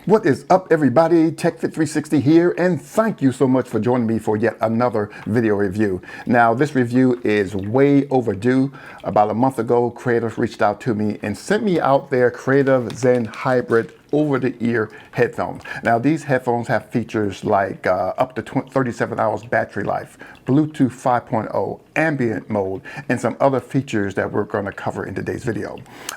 What is up, everybody? TechFit360 here, and thank you so much for joining me for yet another video review. Now, this review is way overdue. About a month ago, Creative reached out to me and sent me out their Creative Zen Hybrid over-the-ear headphones. Now, these headphones have features like up to 37 hours battery life, Bluetooth 5.0, Ambient Mode, and some other features that we're going to cover in today's video.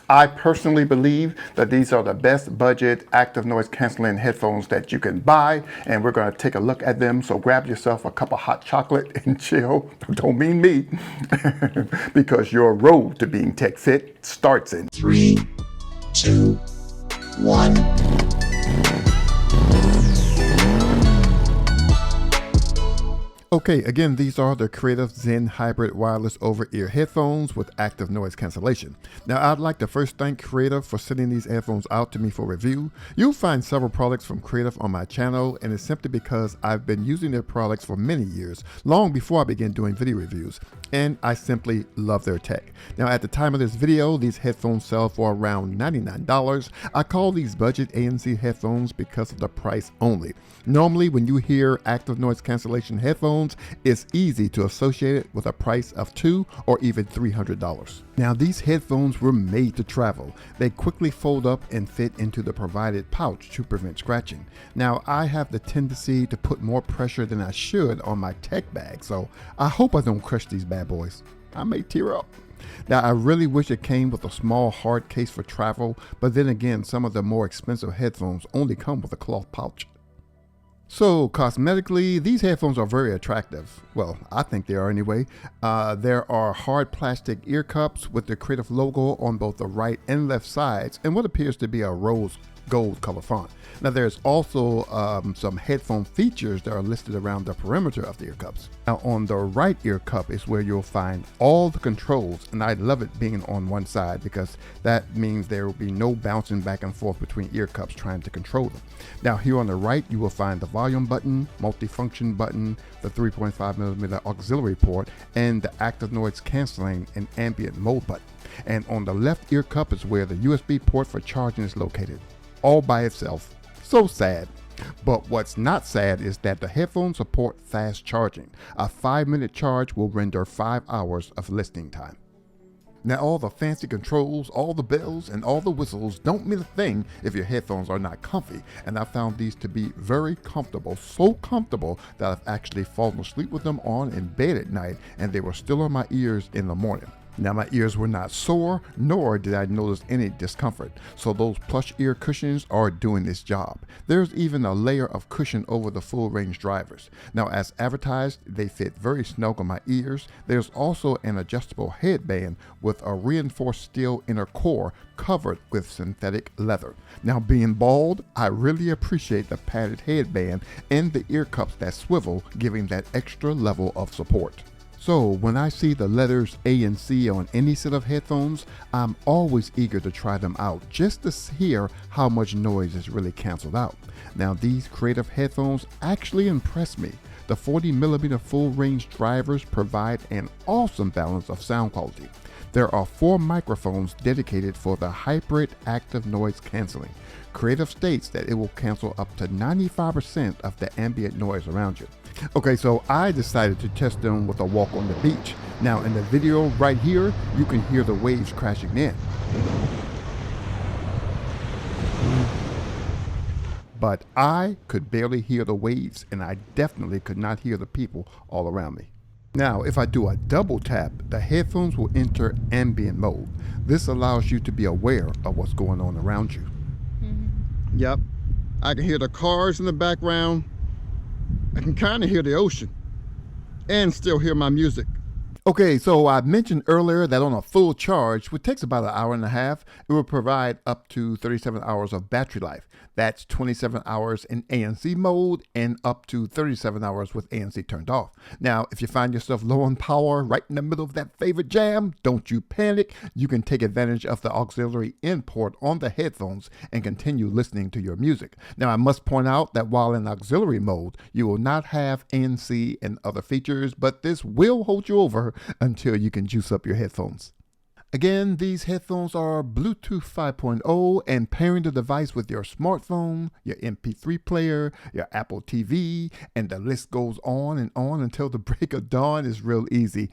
I personally believe that these are the best budget active noise canceling headphones that you can buy, and we're going to take a look at them. So grab yourself a cup of hot chocolate and chill. Don't mean me, because your road to being tech fit starts in 3, 2, 1. Okay, again, these are the Creative Zen Hybrid Wireless Over-Ear Headphones with active noise cancellation. Now, I'd like to first thank Creative for sending these headphones out to me for review. You'll find several products from Creative on my channel, and it's simply because I've been using their products for many years, long before I began doing video reviews, and I simply love their tech. Now, at the time of this video, these headphones sell for around $99. I call these budget ANC headphones because of the price only. Normally, when you hear active noise cancellation headphones, it's easy to associate it with a price of $200 or even $300. Now, these headphones were made to travel. They quickly fold up and fit into the provided pouch to prevent scratching. Now, I have the tendency to put more pressure than I should on my tech bag, so I hope I don't crush these bad boys. I may tear up. Now, I really wish it came with a small hard case for travel, but then again, some of the more expensive headphones only come with a cloth pouch. So, cosmetically, these headphones are very attractive. Well, I think they are anyway. There are hard plastic ear cups with the Creative logo on both the right and left sides, and what appears to be a rose gold color font. Now, there's also some headphone features that are listed around the perimeter of the ear cups. Now, on the right ear cup is where you'll find all the controls, and I love it being on one side because that means there will be no bouncing back and forth between ear cups trying to control them. Now, here on the right, you will find the volume button, multifunction button, the 3.5mm auxiliary port, and the active noise canceling and ambient mode button. And on the left ear cup is where the USB port for charging is located, all by itself. So sad. But what's not sad is that the headphones support fast charging. A 5-minute charge will render 5 hours of listening time. Now, all the fancy controls, all the bells, and all the whistles don't mean a thing if your headphones are not comfy, and I found these to be very comfortable, so comfortable that I've actually fallen asleep with them on in bed at night, and they were still on my ears in the morning. Now, my ears were not sore, nor did I notice any discomfort, so those plush ear cushions are doing its job. There's even a layer of cushion over the full range drivers. Now, as advertised, they fit very snug on my ears. There's also an adjustable headband with a reinforced steel inner core covered with synthetic leather. Now, being bald, I really appreciate the padded headband and the ear cups that swivel, giving that extra level of support. So when I see the letters ANC on any set of headphones, I'm always eager to try them out just to hear how much noise is really canceled out. Now, these Creative headphones actually impress me. The 40mm full range drivers provide an awesome balance of sound quality. There are 4 microphones dedicated for the hybrid active noise canceling. Creative states that it will cancel up to 95% of the ambient noise around you. Okay, so I decided to test them with a walk on the beach. Now, in the video right here, you can hear the waves crashing in. But I could barely hear the waves, and I definitely could not hear the people all around me. Now, if I do a double tap, the headphones will enter ambient mode. This allows you to be aware of what's going on around you. Yep, I can hear the cars in the background. I can kind of hear the ocean and still hear my music. Okay, so I mentioned earlier that on a full charge, which takes about an hour and a half, it will provide up to 37 hours of battery life. That's 27 hours in ANC mode and up to 37 hours with ANC turned off. Now, if you find yourself low on power right in the middle of that favorite jam, don't you panic. You can take advantage of the auxiliary in port on the headphones and continue listening to your music. Now, I must point out that while in auxiliary mode, you will not have ANC and other features, but this will hold you over until you can juice up your headphones. Again, these headphones are Bluetooth 5.0 and pairing the device with your smartphone, your MP3 player, your Apple TV, and the list goes on until the break of dawn is real easy.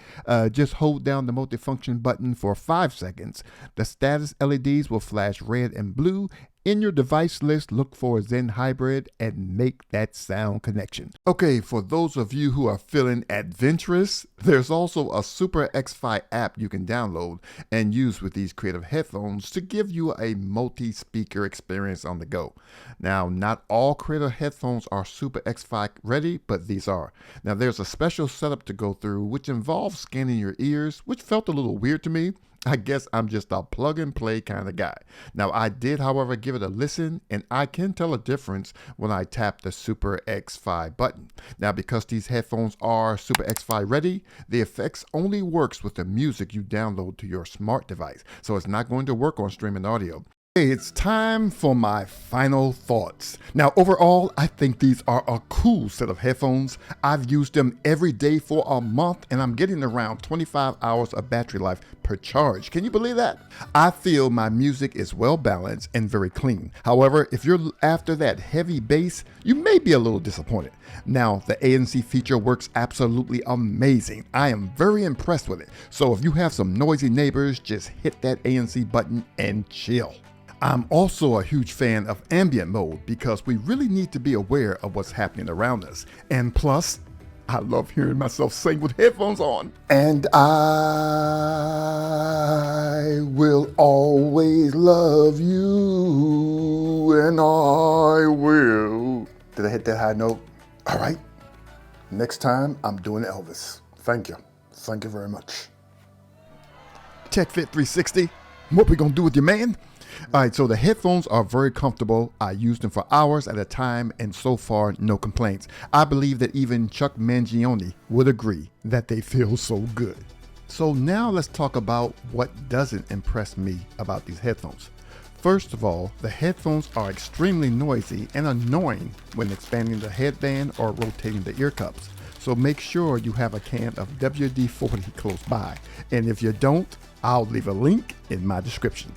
Just hold down the multifunction button for 5 seconds. The status LEDs will flash red and blue. In your device list, look for Zen Hybrid and make that sound connection. Okay, for those of you who are feeling adventurous, there's also a SuperX-FI app you can download and use with these creative headphones to give you a multi-speaker experience on the go. Now, not all creative headphones are SuperX-FI ready, but these are. Now, there's a special setup to go through which involves scanning your ears, which felt a little weird to me. I guess I'm just a plug and play kind of guy. Now, I did, however, give it a listen, and I can tell a difference when I tap the SuperX-FI button. Now, because these headphones are SuperX-FI ready, the effects only works with the music you download to your smart device, so it's not going to work on streaming audio. It's time for my final thoughts. Now, overall, I think these are a cool set of headphones. I've used them every day for a month, and I'm getting around 25 hours of battery life per charge. Can you believe that? I feel my music is well balanced and very clean. However, if you're after that heavy bass, you may be a little disappointed. Now, the ANC feature works absolutely amazing. I am very impressed with it. So if you have some noisy neighbors, just hit that ANC button and chill. I'm also a huge fan of Ambient Mode because we really need to be aware of what's happening around us. And plus, I love hearing myself sing with headphones on. And I will always love you, and I will. Did I hit that high note? All right. Next time, I'm doing Elvis. Thank you. Thank you very much. TechFit 360, what we gonna do with you, man? All right, so the headphones are very comfortable. I used them for hours at a time, and so far, no complaints. I believe that even Chuck Mangione would agree that they feel so good. So now let's talk about what doesn't impress me about these headphones. First of all, the headphones are extremely noisy and annoying when expanding the headband or rotating the ear cups. So make sure you have a can of WD-40 close by. And if you don't, I'll leave a link in my description.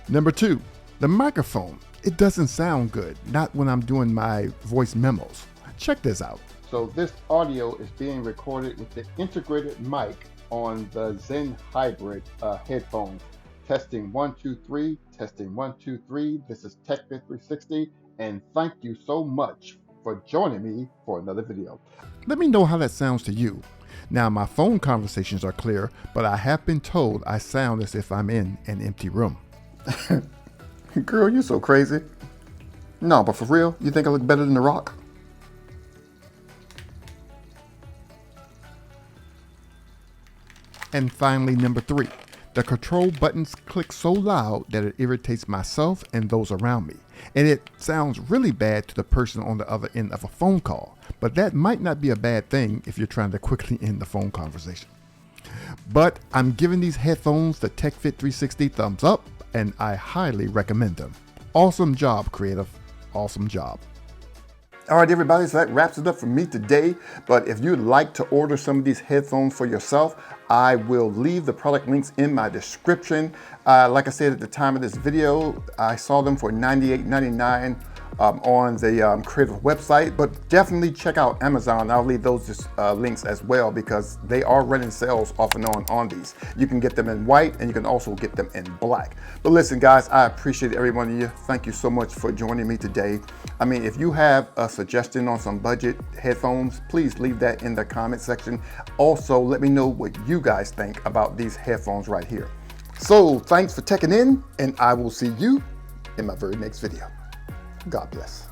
Number 2, the microphone. It doesn't sound good, not when I'm doing my voice memos. Check this out. So this audio is being recorded with the integrated mic on the Zen Hybrid headphones. Testing 1, 2, 3, testing 1, 2, 3. This is TechFit 360, and thank you so much for joining me for another video. Let me know how that sounds to you. Now, my phone conversations are clear, but I have been told I sound as if I'm in an empty room. Girl, you're so crazy. No, but for real, you think I look better than The Rock? And finally, number 3, the control buttons click so loud that it irritates myself and those around me. And it sounds really bad to the person on the other end of a phone call. But that might not be a bad thing if you're trying to quickly end the phone conversation. But I'm giving these headphones the TechFit 360 thumbs up, and I highly recommend them. Awesome job, creative. Awesome job. All right, everybody, so that wraps it up for me today. But if you'd like to order some of these headphones for yourself, I will leave the product links in my description. Like I said at the time of this video, I saw them for $98.99 on the Creative website, but definitely check out Amazon. I'll leave those links as well because they are running sales off and on these. You can get them in white and you can also get them in black. But listen, guys, I appreciate every one of you. Thank you so much for joining me today. I mean, if you have a suggestion on some budget headphones, please leave that in the comment section. Also, let me know what you guys think about these headphones right here. So thanks for checking in, and I will see you in my very next video. God bless.